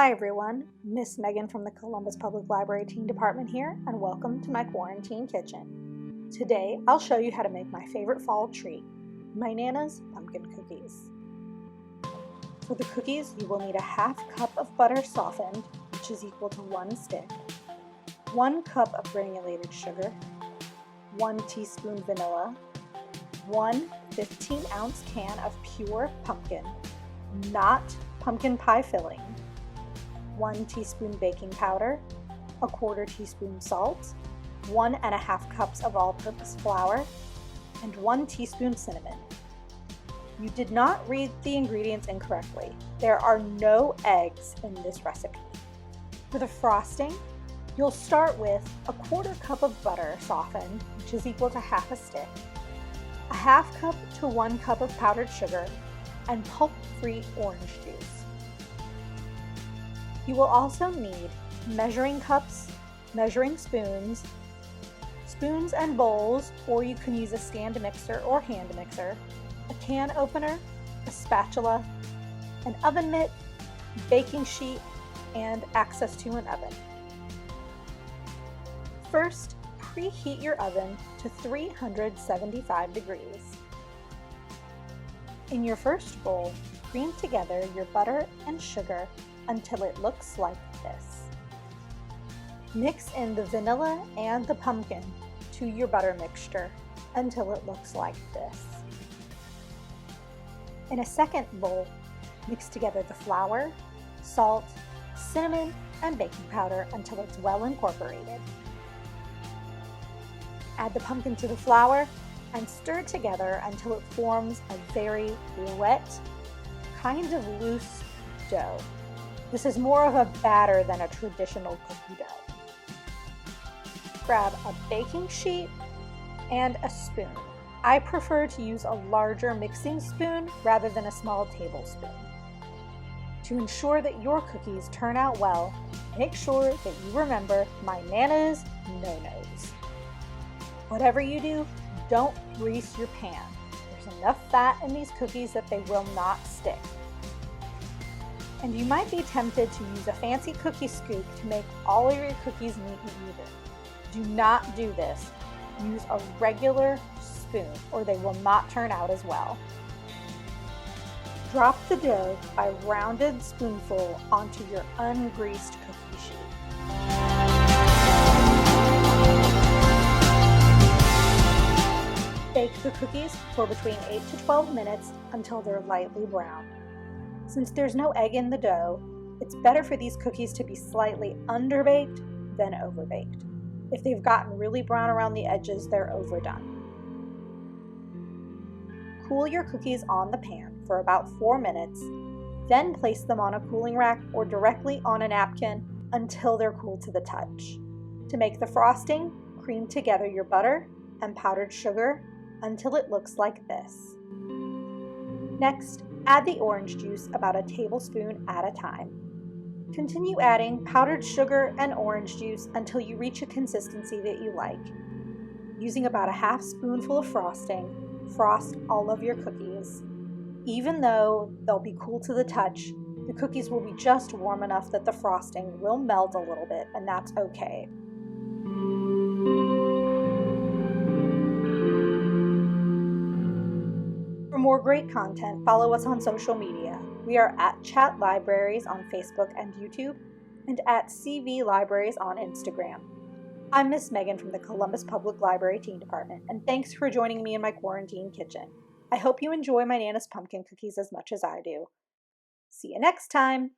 Hi everyone, Miss Megan from the Columbus Public Library Teen Department here, and welcome to my quarantine kitchen. Today I'll show you how to make my favorite fall treat, my Nana's pumpkin cookies. For the cookies, you will need a half cup of butter softened, which is equal to 1 stick, 1 cup of granulated sugar, 1 teaspoon vanilla, 1 15-ounce can of pure pumpkin, not pumpkin pie filling, 1 teaspoon baking powder, 1/4 teaspoon salt, 1½ cups of all-purpose flour, and 1 teaspoon cinnamon. You did not read the ingredients incorrectly. There are no eggs in this recipe. For the frosting, you'll start with 1/4 cup of butter softened, which is equal to half a stick, 1/2 cup to 1 cup of powdered sugar, and pulp-free orange juice. You will also need measuring cups, measuring spoons, spoons and bowls, or you can use a stand mixer or hand mixer, a can opener, a spatula, an oven mitt, baking sheet, and access to an oven. First, preheat your oven to 375 degrees. In your first bowl, cream together your butter and sugar until it looks like this. Mix in the vanilla and the pumpkin to your butter mixture until it looks like this. In a second bowl, mix together the flour, salt, cinnamon, and baking powder until it's well incorporated. Add the pumpkin to the flour and stir it together until it forms a very wet, kind of loose dough. This is more of a batter than a traditional cookie dough. Grab a baking sheet and a spoon. I prefer to use a larger mixing spoon rather than a small tablespoon. To ensure that your cookies turn out well, make sure that you remember my Nana's no-nos. Whatever you do, don't grease your pan. There's enough fat in these cookies that they will not stick. And you might be tempted to use a fancy cookie scoop to make all of your cookies neat and even. Do not do this. Use a regular spoon or they will not turn out as well. Drop the dough by rounded spoonful onto your ungreased cookie sheet. Bake the cookies for between 8 to 12 minutes until they're lightly brown. Since there's no egg in the dough, it's better for these cookies to be slightly underbaked than overbaked. If they've gotten really brown around the edges, they're overdone. Cool your cookies on the pan for about 4 minutes, then place them on a cooling rack or directly on a napkin until they're cool to the touch. To make the frosting, cream together your butter and powdered sugar until it looks like this. Next, add the orange juice about a tablespoon at a time. Continue adding powdered sugar and orange juice until you reach a consistency that you like. Using about a half spoonful of frosting, frost all of your cookies. Even though they'll be cool to the touch, the cookies will be just warm enough that the frosting will melt a little bit, and that's okay. For more great content, follow us on social media. We are at Chat Libraries on Facebook and YouTube, and at CV Libraries on Instagram. I'm Miss Megan from the Columbus Public Library Teen Department, and thanks for joining me in my quarantine kitchen. I hope you enjoy my Nana's pumpkin cookies as much as I do. See you next time!